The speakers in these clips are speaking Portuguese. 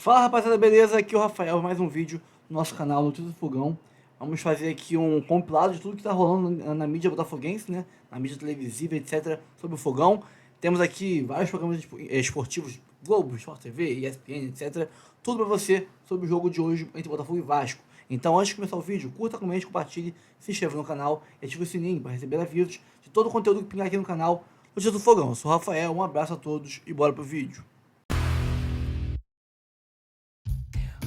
Fala rapaziada, beleza? Aqui é o Rafael, mais um vídeo no nosso canal Notícias do Fogão. Vamos fazer aqui um compilado de tudo que tá rolando na mídia botafoguense, né? Na mídia televisiva, etc, sobre o Fogão. Temos aqui vários programas esportivos, Globo, Sport TV, ESPN, etc. Tudo pra você sobre o jogo de hoje entre Botafogo e Vasco. Então, antes de começar o vídeo, curta, comente, compartilhe, se inscreva no canal e ative o sininho para receber avisos de todo o conteúdo que pingar aqui no canal Notícias do Fogão. Eu sou o Rafael, um abraço a todos e bora pro vídeo.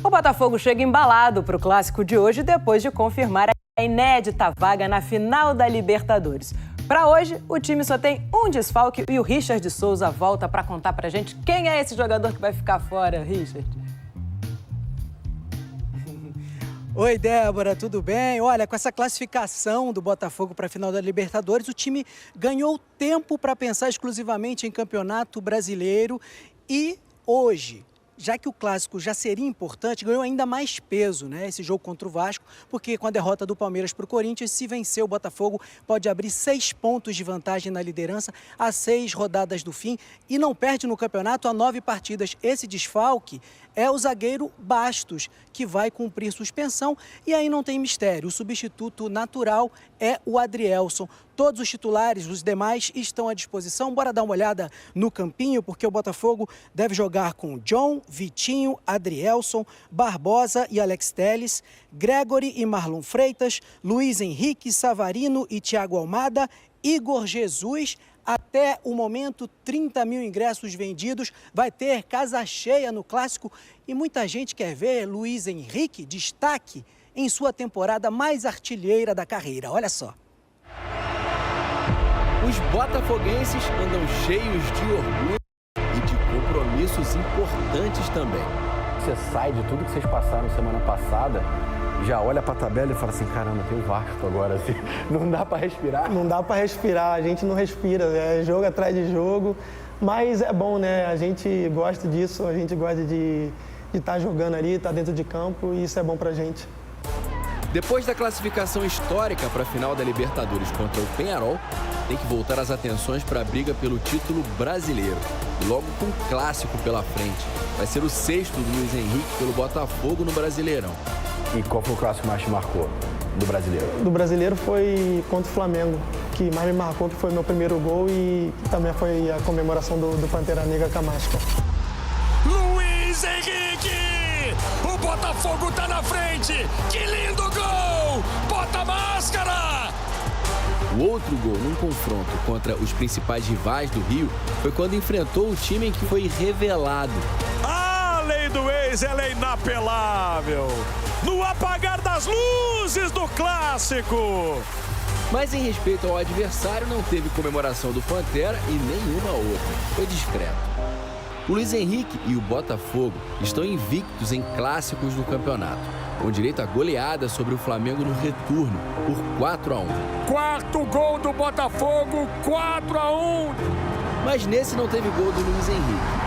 O Botafogo chega embalado para o clássico de hoje depois de confirmar a inédita vaga na final da Libertadores. Para hoje, o time só tem um desfalque e o Richard de Souza volta para contar pra gente quem é esse jogador que vai ficar fora, Richard. Oi, Débora, tudo bem? Olha, com essa classificação do Botafogo para a final da Libertadores, o time ganhou tempo para pensar exclusivamente em campeonato brasileiro e hoje, já que o clássico já seria importante, ganhou ainda mais peso, né? Esse jogo contra o Vasco, porque com a derrota do Palmeiras para o Corinthians, se vencer o Botafogo, pode abrir 6 pontos de vantagem na liderança a 6 rodadas do fim e não perde no campeonato a 9 partidas. Esse desfalque é o zagueiro Bastos, que vai cumprir suspensão e aí não tem mistério. O substituto natural é o Adrielson. Todos os titulares, os demais, estão à disposição. Bora dar uma olhada no campinho, porque o Botafogo deve jogar com John, Vitinho, Adrielson, Barbosa e Alex Telles, Gregory e Marlon Freitas, Luiz Henrique, Savarino e Thiago Almada, Igor Jesus. Até o momento, 30 mil ingressos vendidos, vai ter casa cheia no Clássico e muita gente quer ver Luiz Henrique destaque em sua temporada mais artilheira da carreira. Olha só. Os botafoguenses andam cheios de orgulho e de compromissos importantes também. Você sai de tudo que vocês passaram semana passada, já olha pra tabela e fala assim, caramba, tem o Vasco agora, assim, não dá pra respirar? Não dá pra respirar, a gente não respira, é jogo atrás de jogo, mas é bom, né? A gente gosta disso, a gente gosta de estar jogando ali, estar dentro de campo e isso é bom pra gente. Depois da classificação histórica para a final da Libertadores contra o Peñarol, tem que voltar as atenções para a briga pelo título brasileiro. Logo com um clássico pela frente. Vai ser o 6º do Luiz Henrique pelo Botafogo no Brasileirão. E qual foi o clássico que mais te marcou do brasileiro? Do brasileiro foi contra o Flamengo, que mais me marcou, que foi meu primeiro gol e também foi a comemoração do Pantera Negra com a máscara. Luiz Henrique! O Botafogo tá na frente! Que lindo gol! Bota a máscara! O outro gol num confronto contra os principais rivais do Rio foi quando enfrentou o time em que foi revelado. A lei do ex, ela é inapelável! No apagar das luzes do clássico! Mas em respeito ao adversário, não teve comemoração do Pantera e nenhuma outra. Foi discreto. O Luiz Henrique e o Botafogo estão invictos em clássicos do campeonato, com direito a goleada sobre o Flamengo no retorno, por 4-1. Quarto gol do Botafogo, 4-1. Mas nesse não teve gol do Luiz Henrique.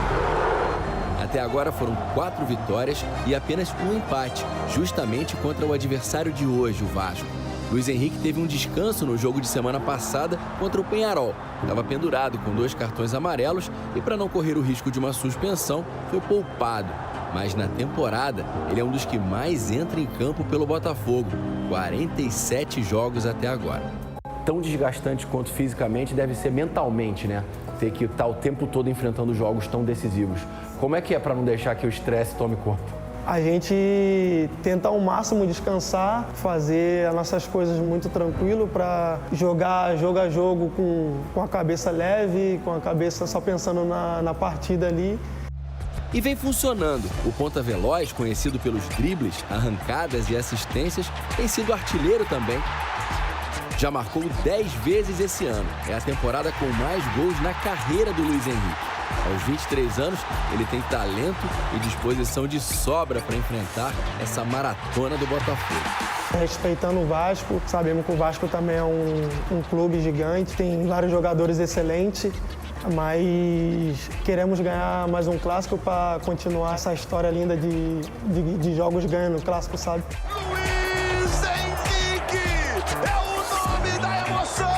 Até agora foram 4 vitórias e apenas um empate, justamente contra o adversário de hoje, o Vasco. Luiz Henrique teve um descanso no jogo de semana passada contra o Peñarol. Estava pendurado com 2 cartões amarelos e, para não correr o risco de uma suspensão, foi poupado. Mas na temporada, ele é um dos que mais entra em campo pelo Botafogo. 47 jogos até agora. Tão desgastante quanto fisicamente deve ser mentalmente, né? Ter que estar o tempo todo enfrentando jogos tão decisivos. Como é que é para não deixar que o estresse tome corpo? A gente tenta ao máximo descansar, fazer as nossas coisas muito tranquilo para jogar jogo a jogo com a cabeça leve, com a cabeça só pensando na partida ali. E vem funcionando. O ponta veloz, conhecido pelos dribles, arrancadas e assistências, tem sido artilheiro também. Já marcou 10 vezes esse ano. É a temporada com mais gols na carreira do Luiz Henrique. Aos 23 anos, ele tem talento e disposição de sobra para enfrentar essa maratona do Botafogo. Respeitando o Vasco, sabemos que o Vasco também é um clube gigante, tem vários jogadores excelentes, mas queremos ganhar mais um clássico para continuar essa história linda de jogos ganhando o clássico, sabe? Luiz Henrique é o nome da emoção!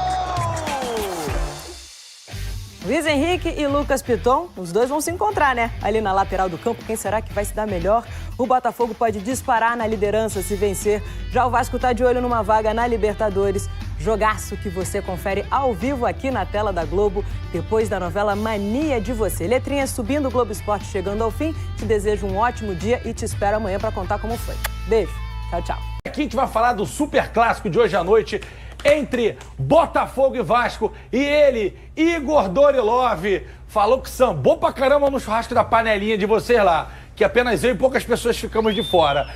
Luiz Henrique e Lucas Piton, os dois vão se encontrar, né? Ali na lateral do campo, quem será que vai se dar melhor? O Botafogo pode disparar na liderança se vencer. Já o Vasco tá de olho numa vaga na Libertadores. Jogaço que você confere ao vivo aqui na tela da Globo, depois da novela Mania de Você. Letrinhas subindo, o Globo Esporte chegando ao fim. Te desejo um ótimo dia e te espero amanhã para contar como foi. Beijo, tchau, tchau. Aqui a gente vai falar do super clássico de hoje à noite entre Botafogo e Vasco. E ele, Igor Dorilov, falou que sambou pra caramba no churrasco da panelinha de vocês lá, que apenas eu e poucas pessoas ficamos de fora.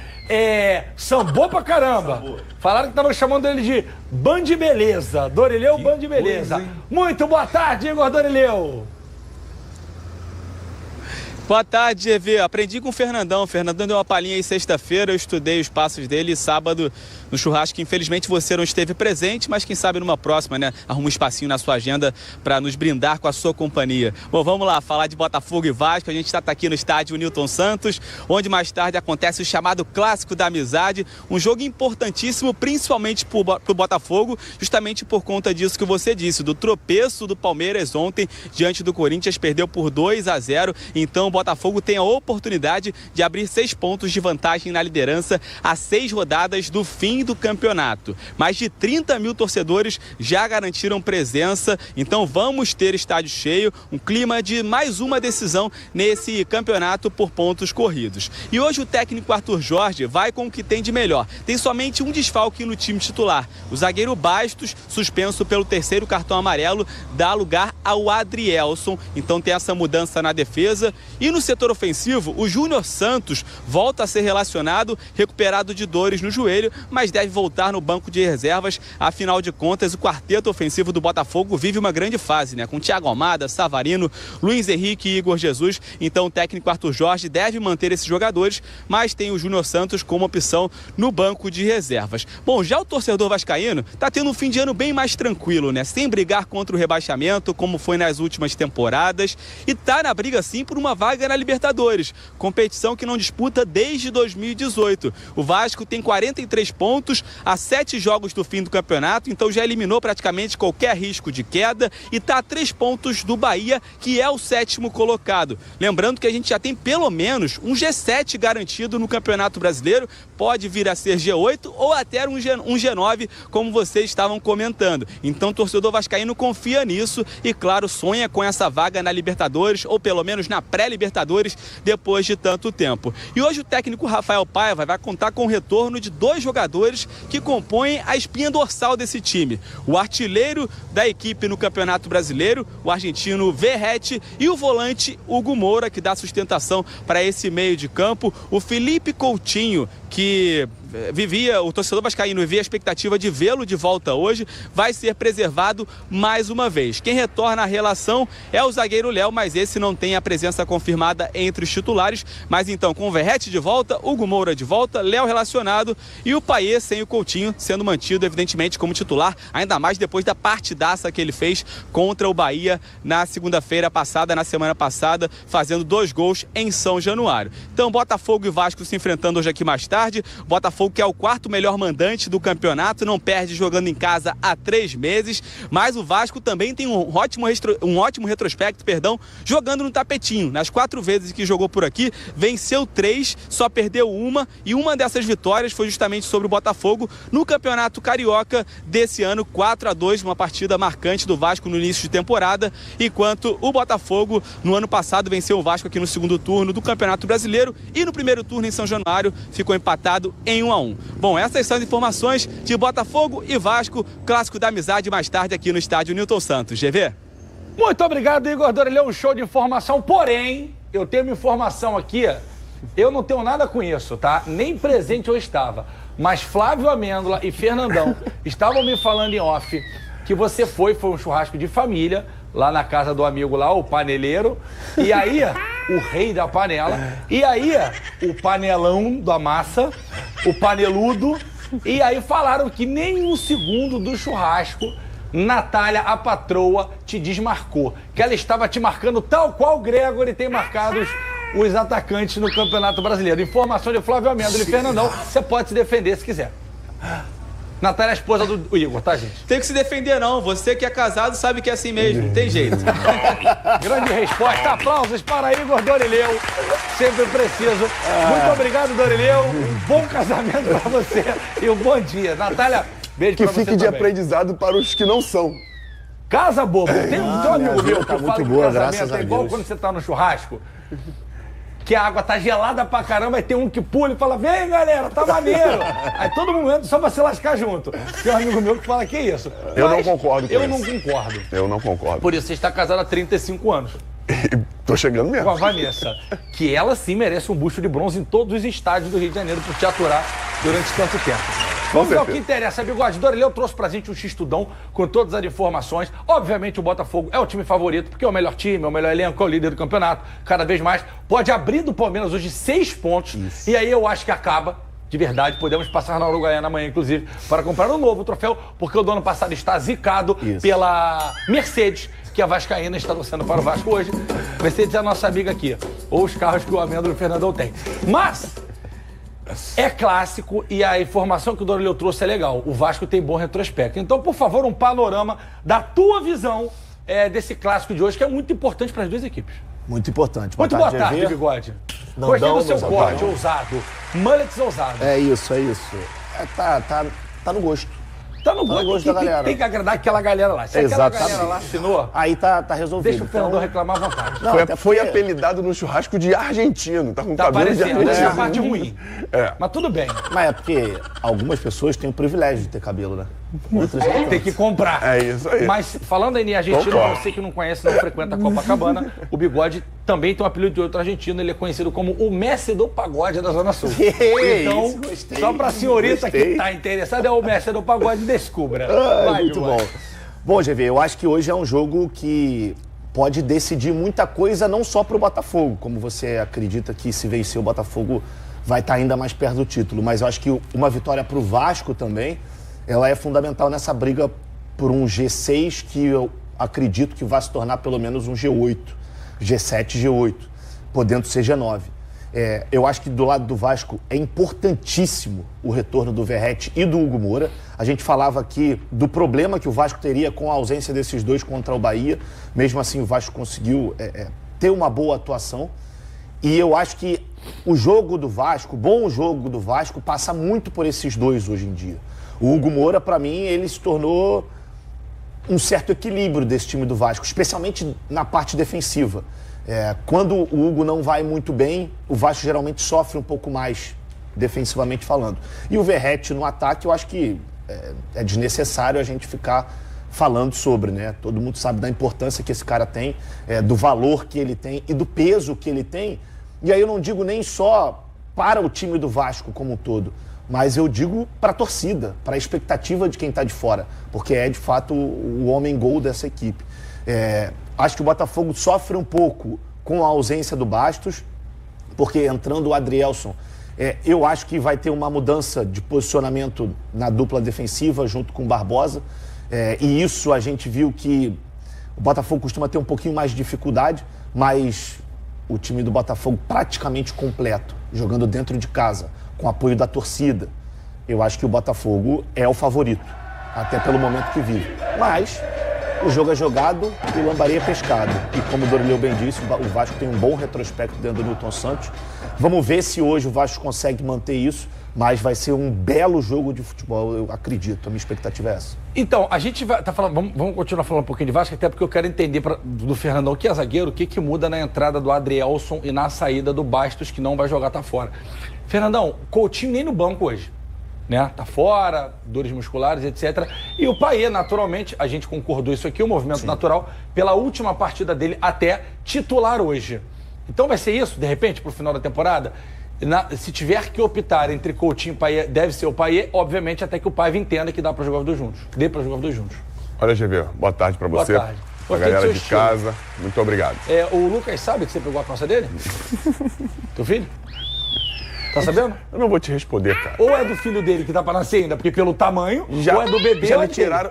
Sambou pra caramba. Sambou. Falaram que estavam chamando ele de Band Beleza. Dorileu, Band Beleza. Coisa, muito boa tarde, Igor Dorileu. Boa tarde, GV. Aprendi com o Fernandão. O Fernandão deu uma palhinha aí sexta-feira, eu estudei os passos dele sábado no churrasco, que infelizmente você não esteve presente, mas quem sabe numa próxima, né? Arruma um espacinho na sua agenda para nos brindar com a sua companhia. Bom, vamos lá, falar de Botafogo e Vasco. A gente está aqui no estádio Newton Santos, onde mais tarde acontece o chamado Clássico da Amizade, um jogo importantíssimo, principalmente para o Botafogo, justamente por conta disso que você disse, do tropeço do Palmeiras ontem diante do Corinthians, perdeu por 2-0, então o Botafogo tem a oportunidade de abrir 6 pontos de vantagem na liderança a 6 rodadas do fim do campeonato. Mais de 30 mil torcedores já garantiram presença, então vamos ter estádio cheio, um clima de mais uma decisão nesse campeonato por pontos corridos. E hoje o técnico Arthur Jorge vai com o que tem de melhor. Tem somente um desfalque no time titular. O zagueiro Bastos, suspenso pelo 3º cartão amarelo, dá lugar ao Adrielson, então tem essa mudança na defesa. E no setor ofensivo, o Júnior Santos volta a ser relacionado, recuperado de dores no joelho, mas deve voltar no banco de reservas. Afinal de contas, o quarteto ofensivo do Botafogo vive uma grande fase, né? Com Thiago Almada, Savarino, Luiz Henrique e Igor Jesus. Então o técnico Arthur Jorge deve manter esses jogadores, mas tem o Júnior Santos como opção no banco de reservas. Bom, já o torcedor vascaíno tá tendo um fim de ano bem mais tranquilo, né? Sem brigar contra o rebaixamento, como foi nas últimas temporadas, e tá na briga sim por uma vaga na Libertadores, competição que não disputa desde 2018. O Vasco tem 43 pontos a 7 jogos do fim do campeonato, então já eliminou praticamente qualquer risco de queda e está a 3 pontos do Bahia, que é o 7º colocado. Lembrando que a gente já tem pelo menos um G7 garantido no Campeonato Brasileiro, pode vir a ser G8 ou até um G9, como vocês estavam comentando. Então o torcedor vascaíno confia nisso e, claro, sonha com essa vaga na Libertadores, ou pelo menos na pré-Libertadores, depois de tanto tempo. E hoje o técnico Rafael Paiva vai contar com o retorno de 2 jogadores que compõem a espinha dorsal desse time. O artilheiro da equipe no Campeonato Brasileiro, o argentino Verratti, e o volante Hugo Moura, que dá sustentação para esse meio de campo. O Felipe Coutinho, que o torcedor vascaíno vivia a expectativa de vê-lo de volta hoje, vai ser preservado mais uma vez. Quem retorna à relação é o zagueiro Léo, mas esse não tem a presença confirmada entre os titulares. Mas então, com o Verratti de volta, Hugo Moura de volta, Léo relacionado e o Payet sem o Coutinho sendo mantido, evidentemente, como titular, ainda mais depois da partidaça que ele fez contra o Bahia na segunda-feira passada, na semana passada, fazendo 2 gols em São Januário. Então, Botafogo e Vasco se enfrentando hoje aqui mais tarde. Botafogo, que é o 4º melhor mandante do campeonato, não perde jogando em casa há 3 meses, mas o Vasco também tem um ótimo retrospecto, jogando no tapetinho. Nas 4 vezes que jogou por aqui, venceu 3, só perdeu 1, e uma dessas vitórias foi justamente sobre o Botafogo no Campeonato Carioca desse ano, 4-2, uma partida marcante do Vasco no início de temporada, enquanto o Botafogo no ano passado venceu o Vasco aqui no 2º turno do Campeonato Brasileiro e no 1º turno em São Januário ficou empatado em 1-1. Bom, essas são as informações de Botafogo e Vasco, Clássico da Amizade mais tarde aqui no estádio Newton Santos. GV? Muito obrigado, Igor Dorileu, um show de informação, porém, eu tenho uma informação aqui, eu não tenho nada com isso, tá? Nem presente eu estava, mas Flávio Amêndola e Fernandão estavam me falando em off que você foi um churrasco de família, lá na casa do amigo lá, o paneleiro, e aí o rei da panela, e aí o panelão da massa, o paneludo, e aí falaram que nem um segundo do churrasco Natália, a patroa, te desmarcou, que ela estava te marcando tal qual o Gregory tem marcado os atacantes no Campeonato Brasileiro. Informação de Flávio Amêndola e Fernandão, você pode se defender se quiser. Natália é a esposa do Igor, tá, gente? Tem que se defender, não. Você que é casado sabe que é assim mesmo. Não tem jeito. Grande resposta. Aplausos para Igor Dorileu. Sempre preciso. Muito obrigado, Dorileu. Um bom casamento para você e um bom dia. Natália, beijo pra você Que fique de também. aprendizado para os que não são. Casa bobo. Tem um amigo meu que tá fala muito que boa, casamento graças a é igual Deus. quando você tá no churrasco, que a água tá gelada pra caramba, aí tem um que pula e fala, vem galera, tá maneiro. Aí todo mundo entra só pra se lascar junto. Tem um amigo meu que fala, que isso? Eu não concordo com Eu isso. não concordo. Eu não concordo. Por isso, você está casado há 35 anos Tô chegando mesmo. com a Vanessa, que ela sim merece um busto de bronze em todos os estádios do Rio de Janeiro por te aturar durante tanto tempo. Vamos ver o que interessa. Bigode, Dorileu trouxe pra gente um X-Tudão com todas as informações. Obviamente o Botafogo é o time favorito, porque é o melhor time, é o melhor elenco, é o líder do campeonato. Cada vez mais pode abrir do Palmeiras hoje 6 pontos. Isso. E aí eu acho que acaba, de verdade, podemos passar na Uruguaiana amanhã, inclusive, para comprar um novo troféu, porque o do ano passado está zicado pela Mercedes, que a vascaína está torcendo para o Vasco hoje. Mercedes é a nossa amiga aqui, ou os carros que o Amêndola e o Fernandão têm. Mas é clássico e a informação que o Dorileu trouxe é legal. O Vasco tem bom retrospecto. Então, por favor, um panorama da tua visão desse clássico de hoje, que é muito importante para as duas equipes. Muito importante. Muito boa tarde, Bigode. Gostei do seu corte ousado. Mullets ousado. É isso. Tá no gosto. Tá no gosto da galera. Tem que agradar aquela galera lá. Se aquela galera lá assinou, aí tá resolvido. Deixa o Fernandão reclamar à vontade. Não, Foi apelidado no churrasco de argentino. Tá com Tá cabelo de parecendo, argentino. essa é a parte ruim. Mas tudo bem. Mas é porque algumas pessoas têm o privilégio de ter cabelo, né? Outras não Tem que comprar. É isso aí. Mas falando aí em argentino, você que não conhece, não frequenta a Copacabana, o Bigode também tem um apelido de outro argentino, ele é conhecido como o Messi do Pagode da Zona Sul. Então, isso, gostei. só pra senhorita que tá interessada, é o Messi do Pagode, descubra. Vai, muito Bigode. bom, GV, eu acho que hoje é um jogo que pode decidir muita coisa, não só pro Botafogo, como você acredita que se vencer o Botafogo vai estar ainda mais perto do título, mas eu acho que uma vitória pro Vasco também, ela é fundamental nessa briga por um G6 que eu acredito que vai se tornar pelo menos um G8, G7, G8, podendo ser G9. Eu acho que do lado do Vasco é importantíssimo o retorno do Verratti e do Hugo Moura. A gente falava aqui do problema que o Vasco teria com a ausência desses dois contra o Bahia. Mesmo assim, o Vasco conseguiu ter uma boa atuação. E eu acho que o jogo do Vasco, o bom jogo do Vasco, passa muito por esses dois hoje em dia. O Hugo Moura, para mim, ele se tornou um certo equilíbrio desse time do Vasco, especialmente na parte defensiva. Quando o Hugo não vai muito bem, o Vasco geralmente sofre um pouco mais, defensivamente falando. E o Verratti no ataque, eu acho que é desnecessário a gente ficar falando sobre, né? Todo mundo sabe da importância que esse cara tem, do valor que ele tem e do peso que ele tem. E aí eu não digo nem só para o time do Vasco como um todo, mas eu digo para a torcida, para a expectativa de quem está de fora, porque é de fato o homem-gol dessa equipe. Acho que o Botafogo sofre um pouco com a ausência do Bastos, porque entrando o Adrielson, eu acho que vai ter uma mudança de posicionamento na dupla defensiva junto com o Barbosa, e isso a gente viu que o Botafogo costuma ter um pouquinho mais de dificuldade, mas o time do Botafogo praticamente completo, jogando dentro de casa, com apoio da torcida. Eu acho que o Botafogo é o favorito, até pelo momento que vive. Mas o jogo é jogado e o Lambari é pescado. E como o Dorileu bem disse, o Vasco tem um bom retrospecto dentro do Newton Santos. Vamos ver se hoje o Vasco consegue manter isso, mas vai ser um belo jogo de futebol, eu acredito. A minha expectativa é essa. Então, a gente vai falando, vamos continuar falando um pouquinho de Vasco, até porque eu quero entender do Fernandão, que é zagueiro, o que muda na entrada do Adrielson e na saída do Bastos, que não vai jogar, tá fora. Fernandão, Coutinho nem no banco hoje, né? Tá fora, dores musculares, etc. E o Payet, naturalmente, a gente concordou isso aqui, o movimento natural, pela última partida dele até titular hoje. Então vai ser isso, de repente, pro final da temporada? Se tiver que optar entre Coutinho e Payet, deve ser o Payet, obviamente, até que o Paiva entenda que dá pra jogar os dois juntos. Dê pra jogar os dois juntos. Olha, GV, boa tarde pra você. Boa tarde. Pra galera de casa, muito obrigado. O Lucas sabe que você pegou a calça dele? Teu filho? Tá sabendo? Eu não vou te responder, cara. Ou é do filho dele que tá pra nascer ainda, porque pelo tamanho, ou é do bebê,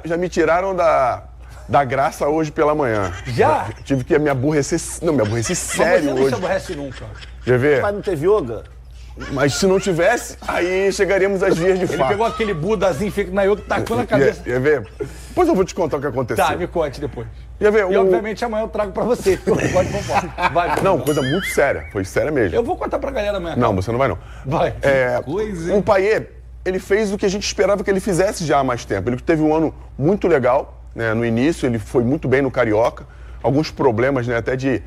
já me tiraram da graça hoje pela manhã. Já? Tive que me aborrecer. Não, me aborreci sério hoje. Você não hoje. se aborrece nunca. GV. Mas não teve yoga? Mas se não tivesse, aí chegaríamos às vias de fato. Ele pegou aquele budazinho, fica na yoga, tacou na cabeça. Ia ver? Depois eu vou te contar o que aconteceu. Tá, me conte depois. Ia ver, E obviamente amanhã eu trago pra você. Pode contar. Vai, não, coisa muito séria. Foi séria mesmo. Eu vou contar pra galera amanhã. Não, você não vai não. Vai. O Payet, ele fez o que a gente esperava que ele fizesse já há mais tempo. Ele teve um ano muito legal, né? No início, ele foi muito bem no Carioca. Alguns problemas, né? Até de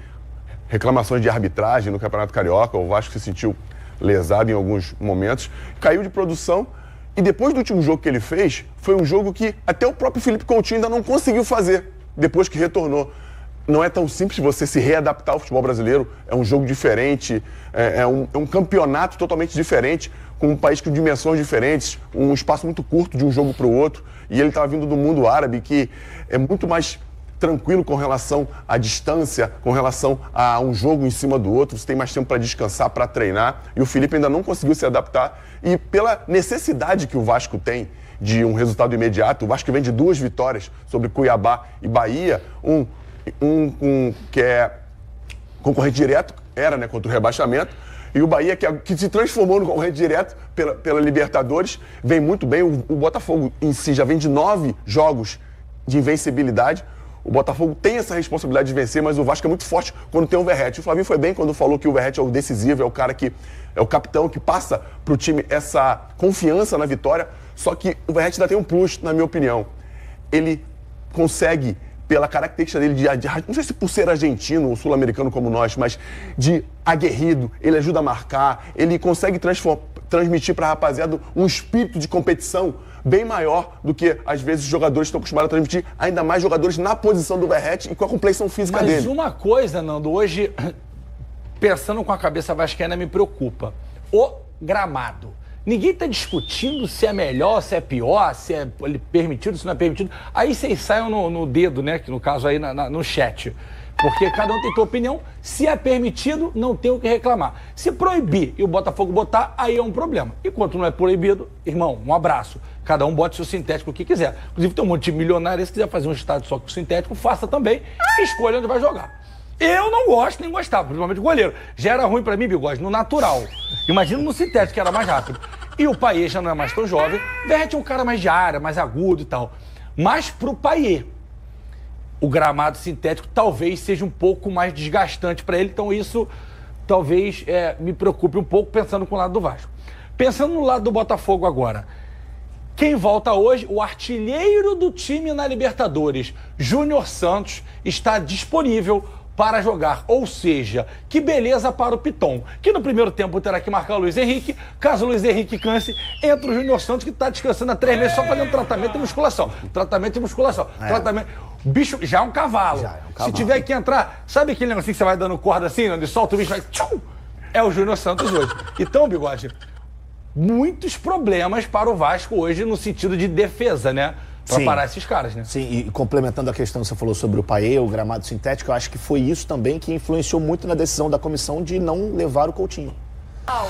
reclamações de arbitragem no Campeonato Carioca. O Vasco se sentiu lesado em alguns momentos. Caiu de produção. E depois do último jogo que ele fez, foi um jogo que até o próprio Felipe Coutinho ainda não conseguiu fazer, depois que retornou. Não é tão simples você se readaptar ao futebol brasileiro. É um jogo diferente, é um campeonato totalmente diferente, com um país com dimensões diferentes, um espaço muito curto de um jogo para o outro. E ele estava vindo do mundo árabe, que é muito mais tranquilo com relação à distância, com relação a um jogo em cima do outro. Você tem mais tempo para descansar, para treinar. E o Felipe ainda não conseguiu se adaptar. E pela necessidade que o Vasco tem de um resultado imediato, o Vasco vem de 2 vitórias sobre Cuiabá e Bahia, um que é concorrente direto, era, né, contra o rebaixamento, e o Bahia, que se transformou no concorrente direto pela Libertadores, vem muito bem. O Botafogo em si já vem de 9 jogos de invencibilidade. O Botafogo tem essa responsabilidade de vencer, mas o Vasco é muito forte quando tem o Verratti. O Flavinho foi bem quando falou que o Verratti é o decisivo, é o cara que é o capitão que passa para o time essa confiança na vitória. Só que o Verratti ainda tem um plus, na minha opinião. Ele consegue, pela característica dele não sei se por ser argentino ou sul-americano como nós, mas de aguerrido, ele ajuda a marcar, ele consegue transmitir para a rapaziada um espírito de competição bem maior do que, às vezes, os jogadores estão acostumados a transmitir, ainda mais jogadores na posição do Verratti e com a complexão física dele. Mas uma coisa, Nando, hoje, pensando com a cabeça vascaína, me preocupa. O gramado. Ninguém está discutindo se é melhor, se é pior, se é permitido, se não é permitido. Aí vocês saiam no dedo, né? Que no caso aí no chat. Porque cada um tem sua opinião. Se é permitido, não tem o que reclamar. Se proibir e o Botafogo botar, aí é um problema. Enquanto não é proibido, irmão, um abraço. Cada um bote seu sintético o que quiser. Inclusive tem um monte de milionário, se quiser fazer um estádio só com sintético, faça também. Escolha onde vai jogar. Eu não gosto, nem gostava, principalmente o goleiro. Já era ruim pra mim, Bigode, no natural. Imagina no sintético, que era mais rápido. E o Payet já não é mais tão jovem. Verratti é um cara mais de área, mais agudo e tal. Mas pro Payet, o gramado sintético talvez seja um pouco mais desgastante para ele. Então isso talvez me preocupe um pouco, pensando com o lado do Vasco. Pensando no lado do Botafogo agora. Quem volta hoje, o artilheiro do time na Libertadores, Júnior Santos, está disponível para jogar, ou seja, que beleza para o Piton, que no primeiro tempo terá que marcar o Luiz Henrique. Caso o Luiz Henrique canse, entra o Júnior Santos, que está descansando há 3 meses só fazendo tratamento e musculação. Tratamento. O bicho já é um cavalo. Se tiver que entrar, sabe aquele negocinho que você vai dando corda assim, onde solta o bicho, vai... Tchum! É o Júnior Santos hoje. Então, Bigode, muitos problemas para o Vasco hoje no sentido de defesa, né? Para parar esses caras, né? Sim, e complementando a questão que você falou sobre o Payet, o gramado sintético, eu acho que foi isso também que influenciou muito na decisão da comissão de não levar o Coutinho. Ah,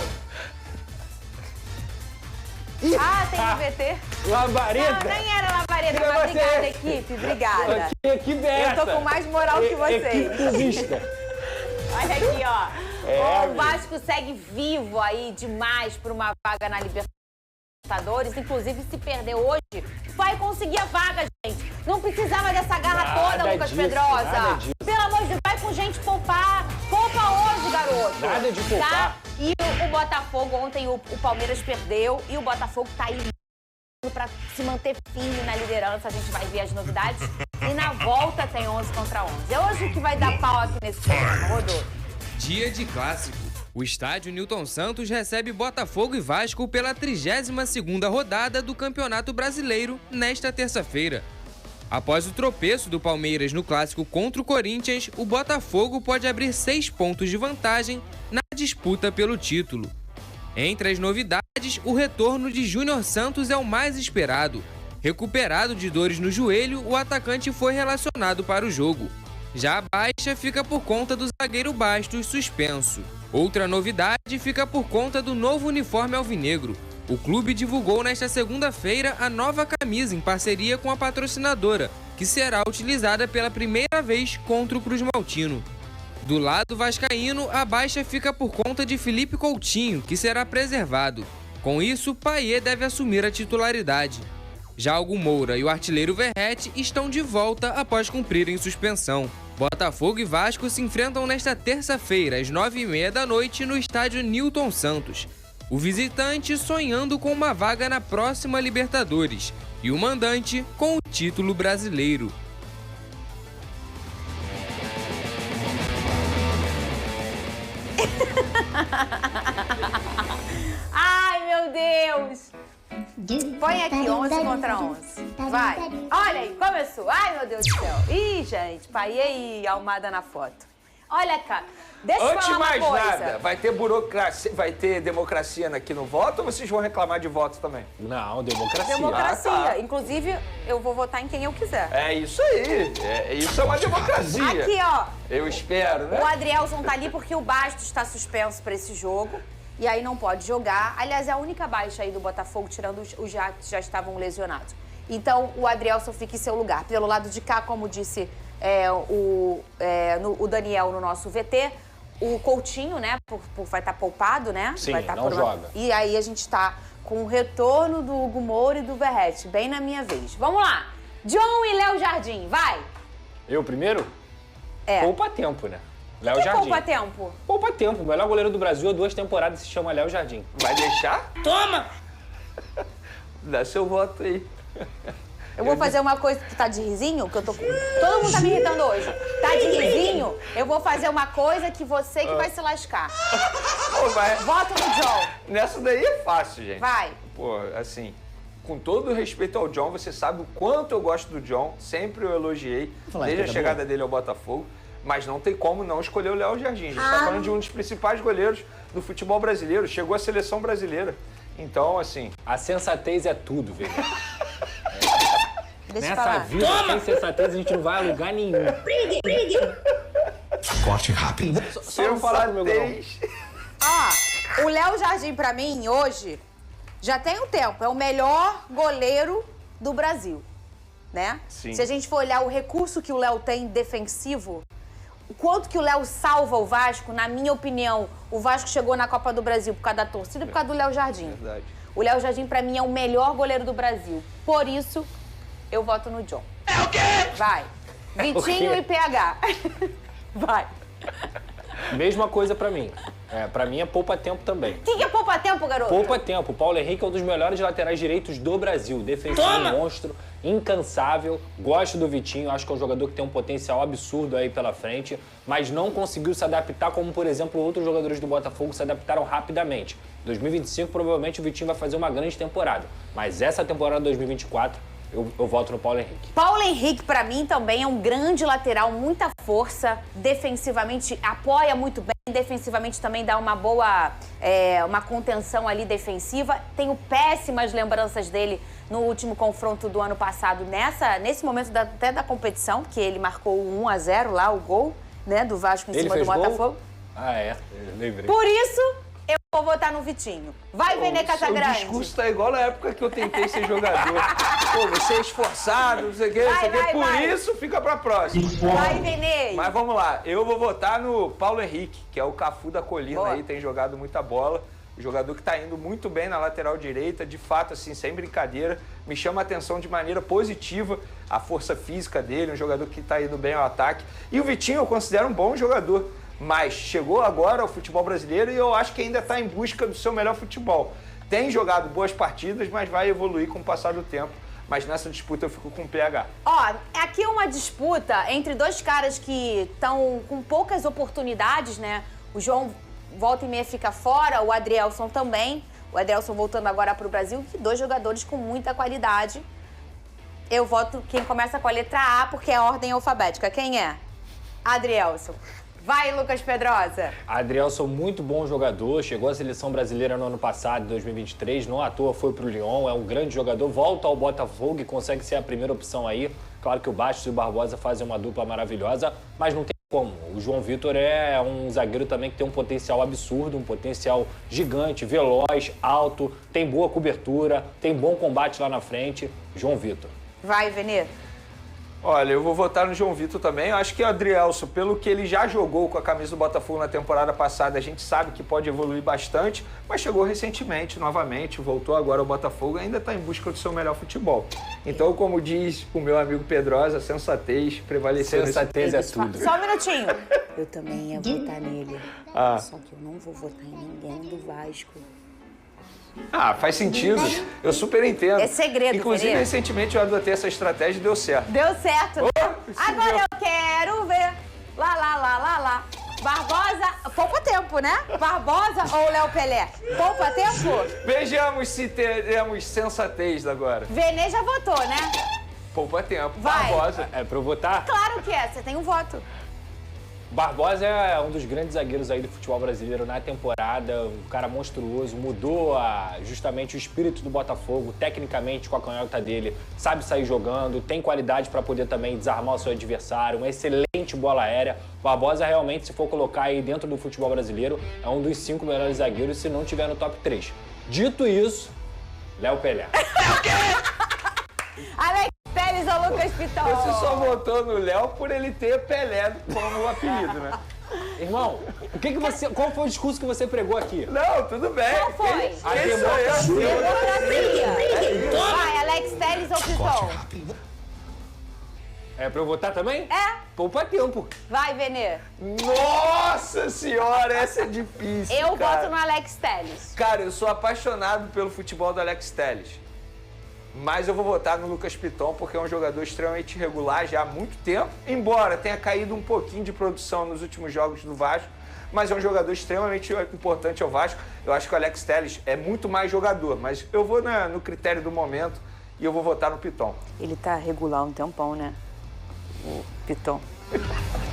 tem VT? Labareda? Não, nem era labareda, mas obrigada, equipe, obrigada. Que dessa? Eu tô com mais moral que vocês. Olha aqui, ó. O Vasco segue vivo aí demais por uma vaga na Libertadores. Inclusive, se perder hoje, vai conseguir a vaga, gente. Não precisava dessa gala toda, Lucas Pedrosa. Pelo amor de Deus, vai com gente poupar. Poupa hoje, garoto. Nada de poupar. Tá? E o Botafogo, ontem o Palmeiras perdeu e o Botafogo tá aí para se manter firme na liderança. A gente vai ver as novidades. E na volta tem 11 contra 11. É hoje que vai dar pau aqui nesse programa, Rodolfo. Dia de clássico. O estádio Newton Santos recebe Botafogo e Vasco pela 32ª rodada do Campeonato Brasileiro nesta terça-feira. Após o tropeço do Palmeiras no clássico contra o Corinthians, o Botafogo pode abrir 6 pontos de vantagem na disputa pelo título. Entre as novidades, o retorno de Júnior Santos é o mais esperado. Recuperado de dores no joelho, o atacante foi relacionado para o jogo. Já a baixa fica por conta do zagueiro Bastos, suspenso. Outra novidade fica por conta do novo uniforme alvinegro. O clube divulgou nesta segunda-feira a nova camisa em parceria com a patrocinadora, que será utilizada pela primeira vez contra o Cruz Maltino. Do lado vascaíno, a baixa fica por conta de Felipe Coutinho, que será preservado. Com isso, Payet deve assumir a titularidade. Já Hugo Moura e o artilheiro Verratti estão de volta após cumprirem suspensão. Botafogo e Vasco se enfrentam nesta terça-feira, às 9h30 da noite, no estádio Newton Santos. O visitante sonhando com uma vaga na próxima Libertadores e o mandante com o título brasileiro. Ai, meu Deus! Põe aqui, 11 contra 11. Vai. Olha aí, começou. Ai, meu Deus do céu. Ih, gente, Payet e Almada na foto. Olha, cara, deixa eu Antes de falar mais uma coisa. nada, vai ter burocracia, vai ter democracia aqui no voto ou vocês vão reclamar de votos também? Não, democracia. Democracia. Ah, tá. Inclusive, eu vou votar em quem eu quiser. É isso aí. Isso é uma democracia. Aqui, ó. Eu espero, né? O Adrielson tá ali porque o Bastos está suspenso para esse jogo. E aí não pode jogar. Aliás, é a única baixa aí do Botafogo, tirando os já que já estavam lesionados. Então, o Adrielson fica em seu lugar. Pelo lado de cá, como disse o Daniel no nosso VT, o Coutinho, né, vai estar poupado, né? Sim, vai estar não joga. E aí a gente tá com o retorno do Hugo Moura e do Verratti, bem na minha vez. Vamos lá! John e Léo Jardim, vai! Eu primeiro? É. Poupa tempo, né? Léo Que Jardim. poupa tempo? Poupa tempo. O melhor goleiro do Brasil há 2 temporadas se chama Léo Jardim. Vai deixar? Toma! Dá seu voto aí. Eu vou fazer uma coisa que tá de risinho, que eu tô com... Todo mundo tá me irritando hoje. Tá de risinho, eu vou fazer uma coisa que você que vai se lascar. Voto no John. Nessa daí é fácil, gente. Vai. Pô, assim, com todo o respeito ao John, você sabe o quanto eu gosto do John, sempre eu elogiei, desde a chegada dele ao Botafogo, mas não tem como não escolher o Léo Jardim. A gente tá falando de um dos principais goleiros do futebol brasileiro, chegou à seleção brasileira. Então, assim... A sensatez é tudo, velho. Deixa eu Nessa falar. vida, sem sensatez, a gente não vai a lugar nenhum. Brigue! Corte rápido. Só não falar do meu golão. Ó, o Léo Jardim, pra mim, hoje, já tem um tempo. É o melhor goleiro do Brasil, né? Sim. Se a gente for olhar o recurso que o Léo tem defensivo, o quanto que o Léo salva o Vasco, na minha opinião, o Vasco chegou na Copa do Brasil por causa da torcida, por causa do Léo Jardim. Verdade. O Léo Jardim, pra mim, é o melhor goleiro do Brasil. Por isso, eu voto no John. É o quê? Vai. Vitinho e PH. Vai. Mesma coisa pra mim. Pra mim é poupa tempo também. O que é poupa tempo, garoto? Poupa tempo. O Paulo Henrique é um dos melhores laterais direitos do Brasil. Defensivo, monstro, incansável. Gosto do Vitinho, acho que é um jogador que tem um potencial absurdo aí pela frente, mas não conseguiu se adaptar como, por exemplo, outros jogadores do Botafogo se adaptaram rapidamente. 2025, provavelmente, o Vitinho vai fazer uma grande temporada. Mas essa temporada 2024, eu voto no Paulo Henrique. Paulo Henrique, pra mim, também é um grande lateral, muita força, defensivamente apoia muito bem, defensivamente também dá uma boa, uma contenção ali defensiva. Tenho péssimas lembranças dele no último confronto do ano passado, nesse momento até da competição, que ele marcou o 1-0 lá, o gol, né, do Vasco em cima do Botafogo. Ah, eu lembrei. Por isso, eu vou votar no Vitinho. Vai, Vene Casagrande. O discurso tá igual na época que eu tentei ser jogador. Pô, você é esforçado, não sei o quê, não sei o quê. Por isso, fica pra próxima. Vai, Vene. Mas vamos lá, eu vou votar no Paulo Henrique, que é o Cafu da Colina. Boa. Aí, tem jogado muita bola. O jogador que tá indo muito bem na lateral direita, de fato, assim, sem brincadeira. Me chama a atenção de maneira positiva a força física dele, um jogador que tá indo bem ao ataque. E o Vitinho eu considero um bom jogador, mas chegou agora ao futebol brasileiro e eu acho que ainda está em busca do seu melhor futebol. Tem jogado boas partidas, mas vai evoluir com o passar do tempo. Mas nessa disputa eu fico com o PH. Ó, aqui é uma disputa entre dois caras que estão com poucas oportunidades, né? O João volta e meia fica fora, o Adrielson também. O Adrielson voltando agora para o Brasil, que 2 jogadores com muita qualidade. Eu voto quem começa com a letra A, porque é a ordem alfabética. Quem é? Adrielson. Vai, Lucas Pedrosa. Adrielson, muito bom jogador, chegou à seleção brasileira no ano passado, 2023, não à toa foi pro Lyon, é um grande jogador, volta ao Botafogo e consegue ser a primeira opção aí. Claro que o Bastos e o Barbosa fazem uma dupla maravilhosa, mas não tem como. O João Vitor é um zagueiro também que tem um potencial absurdo, um potencial gigante, veloz, alto, tem boa cobertura, tem bom combate lá na frente. João Vitor. Vai, Vene. Olha, eu vou votar no João Vitor também. Eu acho que o Adrielson, pelo que ele já jogou com a camisa do Botafogo na temporada passada, a gente sabe que pode evoluir bastante, mas chegou recentemente, novamente, voltou agora ao Botafogo e ainda está em busca do seu melhor futebol. Então, como diz o meu amigo Pedrosa, sensatez prevaleceu. Sensatez é tudo. Só um minutinho. Eu também ia votar nele. Só que eu não vou votar em ninguém do Vasco. Ah, faz sentido. Eu super entendo. É segredo, Inclusive, Pereira. recentemente eu adotei essa estratégia e deu certo. Deu certo. Agora eu quero ver. Lá. Barbosa, poupa tempo, né? Barbosa ou Léo Pelé? Poupa tempo? Vejamos se teremos sensatez agora. Vene já votou, né? Poupa tempo. Vai. Barbosa. É pra eu votar? Claro que é, você tem um voto. Barbosa é um dos grandes zagueiros aí do futebol brasileiro na temporada, um cara monstruoso, mudou justamente o espírito do Botafogo, tecnicamente com a canhota dele, sabe sair jogando, tem qualidade para poder também desarmar o seu adversário, uma excelente bola aérea. Barbosa realmente, se for colocar aí dentro do futebol brasileiro, é um dos 5 melhores zagueiros se não tiver no top 3. Dito isso, Léo Pelé. Alex Telles ou Lucas Piton? Você só votou no Léo por ele ter Pelé como apelido, né? Irmão, qual foi o discurso que você pregou aqui? Não, tudo bem. Qual foi? Democracia. Vai, Alex Telles ou Piton? É pra eu votar também? É. Poupa tempo. Vai, Venê. Nossa senhora, essa é difícil, Eu cara. voto no Alex Telles. Cara, eu sou apaixonado pelo futebol do Alex Telles. Mas eu vou votar no Lucas Piton porque é um jogador extremamente regular já há muito tempo. Embora tenha caído um pouquinho de produção nos últimos jogos do Vasco, mas é um jogador extremamente importante ao Vasco. Eu acho que o Alex Telles é muito mais jogador, mas eu vou no critério do momento e eu vou votar no Piton. Ele tá regular um tempão, né? O Piton.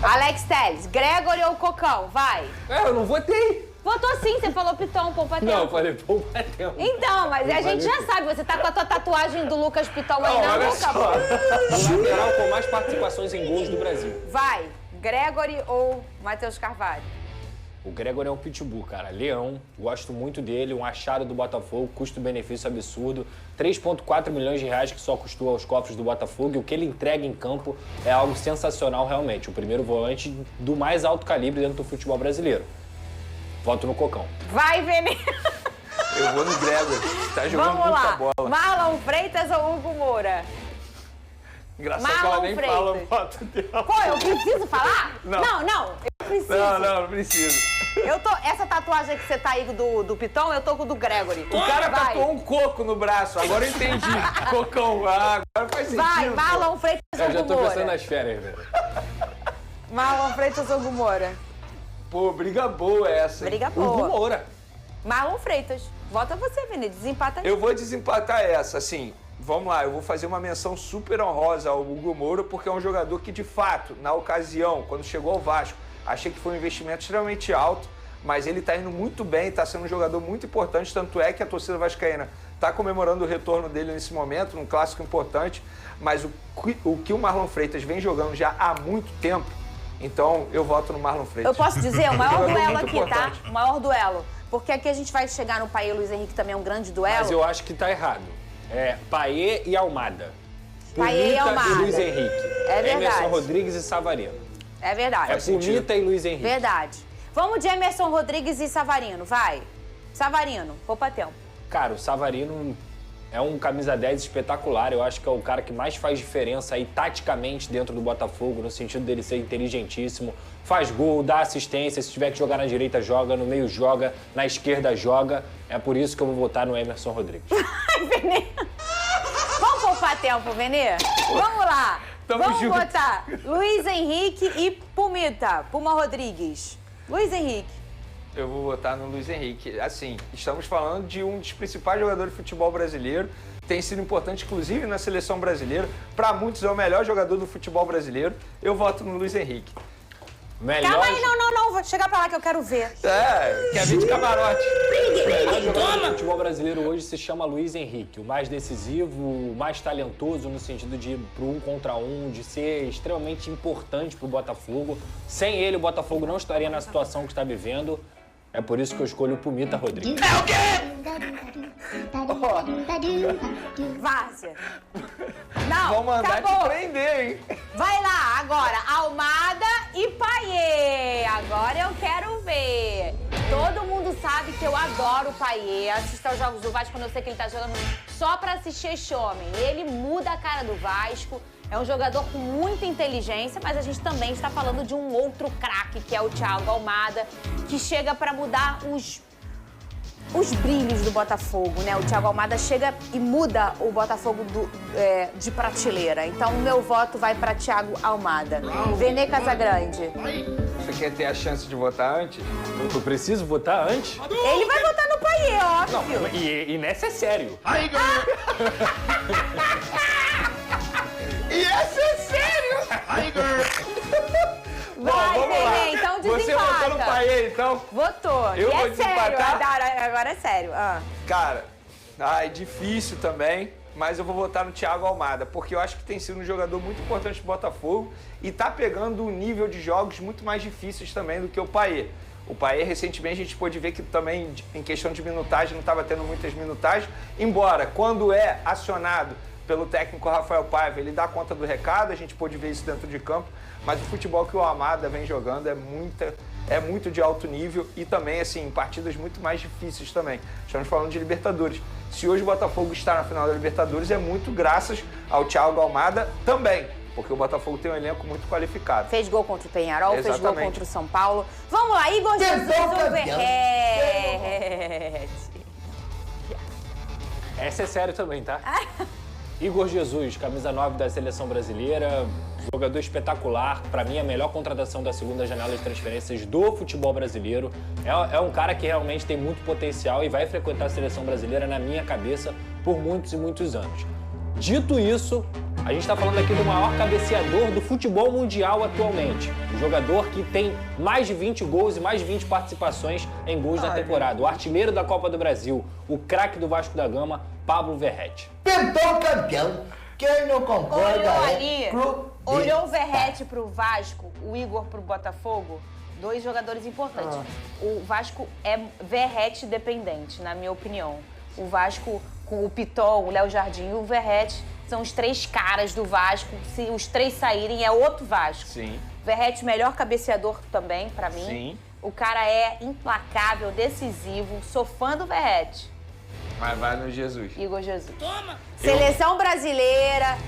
Alex Telles, Gregory ou Cocão? Vai. Eu não votei. Votou sim, você falou Piton, poupa tempo. Não, eu falei poupa tempo. Então, mas a gente já sabe, você tá com a tua tatuagem do Lucas Piton aí na boca. O lateral com mais participações em gols do Brasil. Vai, Gregory ou Matheus Carvalho? O Gregory é um pitbull, cara. Leão, gosto muito dele, um achado do Botafogo, custo-benefício absurdo. 3,4 milhões de reais que só custou aos cofres do Botafogo e o que ele entrega em campo é algo sensacional realmente. O primeiro volante do mais alto calibre dentro do futebol brasileiro. Voto no Cocão. Vai, Vene. Eu vou no Gregory, tá jogando Vamos muita lá. bola. Marlon Freitas ou Hugo Moura? Engraçado que ela nem fala o voto dela. Pô, eu preciso falar? Não. Não, eu preciso. Não precisa. Essa tatuagem que você tá aí do Piton, eu tô com o do Gregory. O cara tatuou um coco no braço, agora eu entendi. Cocão, agora faz sentido. Vai, Marlon Freitas ou Eu já Hugo tô Moura? pensando nas férias, velho. Marlon Freitas ou Hugo Moura? Pô, briga boa essa. hein? Briga boa. Hugo Moura. Marlon Freitas. Vota você, Vene. Desempata aí. Eu vou desempatar essa, assim. Vamos lá, eu vou fazer uma menção super honrosa ao Hugo Moura, porque é um jogador que, de fato, na ocasião, quando chegou ao Vasco, achei que foi um investimento extremamente alto, mas ele tá indo muito bem, tá sendo um jogador muito importante, tanto é que a torcida vascaína tá comemorando o retorno dele nesse momento, num clássico importante, mas o que o Marlon Freitas vem jogando já há muito tempo, então eu voto no Marlon Freitas. Eu posso dizer, o maior Jogador duelo muito aqui, importante. tá? O maior duelo. Porque aqui a gente vai chegar no Paê Luiz Henrique também, é um grande duelo. Mas eu acho que tá errado. É Paê e Almada. Paê e Pumita Almada. e Luiz Henrique. É verdade. Emerson Rodrigues e Savarino. É verdade. É Pumita e Luiz Henrique. Verdade. Vamos de Emerson Rodrigues e Savarino, vai. Savarino, poupa tempo. Cara, o Savarino é um camisa 10 espetacular. Eu acho que é o cara que mais faz diferença aí taticamente dentro do Botafogo, no sentido dele ser inteligentíssimo. Faz gol, dá assistência, se tiver que jogar na direita, joga, no meio joga, na esquerda joga. É por isso que eu vou votar no Emerson Rodrigues. Ai, Venê. Vamos poupar tempo, Venê? Vamos lá. Vamos junto. botar Luiz Henrique e Pumita. Puma Rodrigues. Luiz Henrique. Eu vou votar no Luiz Henrique. Assim, estamos falando de um dos principais jogadores de futebol brasileiro. Tem sido importante, inclusive, na seleção brasileira. Para muitos, é o melhor jogador do futebol brasileiro. Eu voto no Luiz Henrique. Melhor... Calma aí, não. Vou chegar pra lá que eu quero ver. Quer vir de camarote. O melhor jogador do futebol brasileiro hoje se chama Luiz Henrique. O mais decisivo, o mais talentoso no sentido de ir pro 1 contra 1, de ser extremamente importante pro Botafogo. Sem ele, o Botafogo não estaria na situação que está vivendo. É por isso que eu escolho o Pumita Rodrigues. É o quê? Várzea. Não, vão mandar acabou. te prender, hein? Vai lá, agora, Almada e Payet. Agora eu quero ver. Todo mundo sabe que eu adoro o Payet. Assisto aos jogos do Vasco quando eu sei que ele tá jogando só pra assistir esse homem. Ele muda a cara do Vasco. É um jogador com muita inteligência, mas a gente também está falando de um outro craque, que é o Thiago Almada, que chega pra mudar os brilhos do Botafogo, né? O Thiago Almada chega e muda o Botafogo de prateleira. Então, o meu voto vai para Thiago Almada. Vene Casagrande. Você quer ter a chance de votar antes? Eu preciso votar antes? Ele vai votar no Payet, óbvio. Não, e nessa é sério. E essa é sério! Vai, vamos lá. Vene, então desempata. Você votou no Payet, então? Votou. Eu e vou é sério, desempatar? agora é sério. Cara, difícil também, mas eu vou votar no Thiago Almada, porque eu acho que tem sido um jogador muito importante do Botafogo e tá pegando um nível de jogos muito mais difíceis também do que o Payet. O Payet, recentemente, a gente pôde ver que também, em questão de minutagem, não estava tendo muitas minutagens, embora, quando é acionado pelo técnico Rafael Paiva, ele dá conta do recado, a gente pôde ver isso dentro de campo, mas o futebol que o Almada vem jogando é muito de alto nível e também, assim, em partidas muito mais difíceis também. Estamos falando de Libertadores. Se hoje o Botafogo está na final da Libertadores, é muito graças ao Thiago Almada também, porque o Botafogo tem um elenco muito qualificado. Fez gol contra o Penharol, Exatamente. fez gol contra o São Paulo. Vamos lá, Igor Jesus ou Verrete? Essa é sério também, tá? Igor Jesus, camisa 9 da Seleção Brasileira, jogador espetacular. Para mim, a melhor contratação da segunda janela de transferências do futebol brasileiro. É um cara que realmente tem muito potencial e vai frequentar a Seleção Brasileira, na minha cabeça, por muitos e muitos anos. Dito isso, a gente está falando aqui do maior cabeceador do futebol mundial atualmente. Um jogador que tem mais de 20 gols e mais de 20 participações em gols na temporada. O artilheiro da Copa do Brasil, o craque do Vasco da Gama, Pablo Verrete. Pintou campeão. Quem não concorda Olhou é ali, clube. olhou o Verrete pro Vasco, o Igor pro Botafogo, dois jogadores importantes. O Vasco é Verrete dependente, na minha opinião. O Vasco, com o Piton, o Léo Jardim e o Verrete, são os três caras do Vasco. Se os três saírem, é outro Vasco. Sim. Verrete, melhor cabeceador também, pra mim. Sim. O cara é implacável, decisivo. Sou fã do Verrete. Mas vai no Jesus. Igor Jesus. Toma! Seleção brasileira.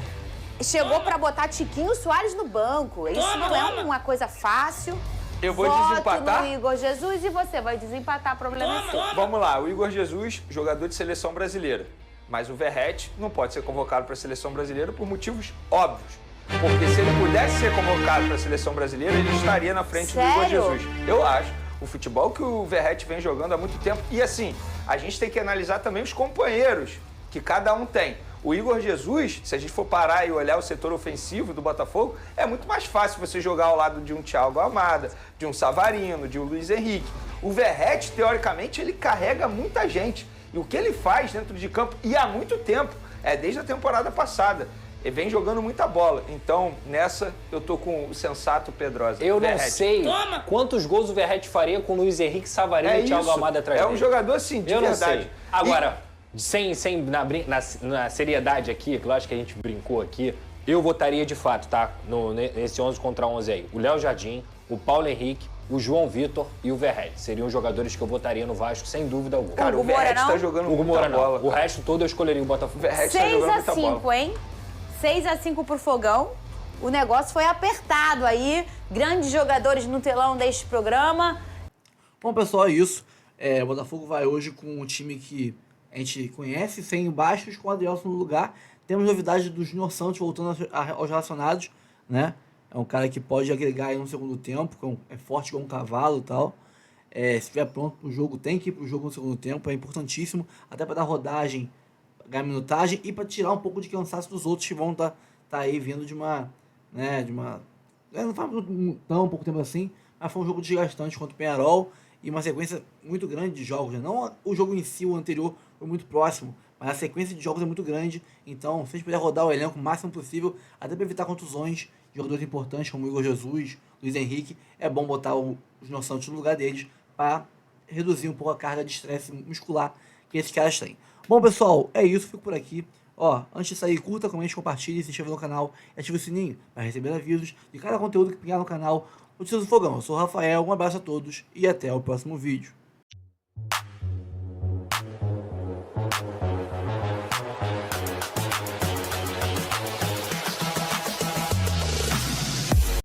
Chegou pra botar Tiquinho Soares no banco. Isso não é uma coisa fácil. Eu vou Voto desempatar? no Igor Jesus e você vai desempatar, problema é seu. Vamos lá, o Igor Jesus, jogador de seleção brasileira. Mas o Verrete não pode ser convocado para a seleção brasileira por motivos óbvios. Porque se ele pudesse ser convocado para a seleção brasileira, ele estaria na frente do Igor Jesus. Eu acho. O futebol que o Verrete vem jogando há muito tempo. E assim, a gente tem que analisar também os companheiros que cada um tem. O Igor Jesus, se a gente for parar e olhar o setor ofensivo do Botafogo, é muito mais fácil você jogar ao lado de um Thiago Almada, de um Savarino, de um Luiz Henrique. O Verrete, teoricamente, ele carrega muita gente. E o que ele faz dentro de campo, e há muito tempo, desde a temporada passada, ele vem jogando muita bola. Então, nessa, eu tô com o sensato Pedrosa. Eu Verrete. não sei quantos gols o Verrete faria com o Luiz Henrique, Savarino e Thiago Almada atrás dele. É um jogador, assim, de eu verdade. Não sei. Agora, na seriedade aqui, que eu acho que a gente brincou aqui, eu votaria de fato, tá? Nesse 11 contra 11 aí. O Léo Jardim, o Paulo Henrique, o João Vitor e o Verrete. Seriam os jogadores que eu votaria no Vasco, sem dúvida alguma. Cara, o Verrete tá jogando muita bola. O resto todo eu escolheria o Botafogo. 6-5, hein? 6-5 pro Fogão. O negócio foi apertado aí. Grandes jogadores no telão deste programa. Bom, pessoal, é isso. O Botafogo vai hoje com um time que a gente conhece, sem baixos, com o Adrielson no lugar. Temos novidade do Júnior Santos voltando aos relacionados, né? É um cara que pode agregar aí no segundo tempo, é forte igual um cavalo e tal. Se estiver pronto pro jogo, tem que ir pro jogo no segundo tempo, é importantíssimo, até para dar rodagem, ganhar minutagem e para tirar um pouco de cansaço dos outros que vão tá aí vindo de uma... não faz tão pouco tempo assim, mas foi um jogo desgastante contra o Penharol e uma sequência muito grande de jogos, né? Não o jogo em si, o anterior, foi muito próximo, mas a sequência de jogos é muito grande, então se a gente puder rodar o elenco o máximo possível, até para evitar contusões de jogadores importantes como o Igor Jesus, Luiz Henrique, é bom botar o Júnior Santos no lugar deles para reduzir um pouco a carga de estresse muscular que esses caras têm. Bom, pessoal, é isso, fico por aqui. Ó, antes de sair, curta, comente, compartilhe, se inscreva no canal e ative o sininho para receber avisos de cada conteúdo que pingar no canal Notícias do Fogão. Eu sou o Rafael, um abraço a todos e até o próximo vídeo.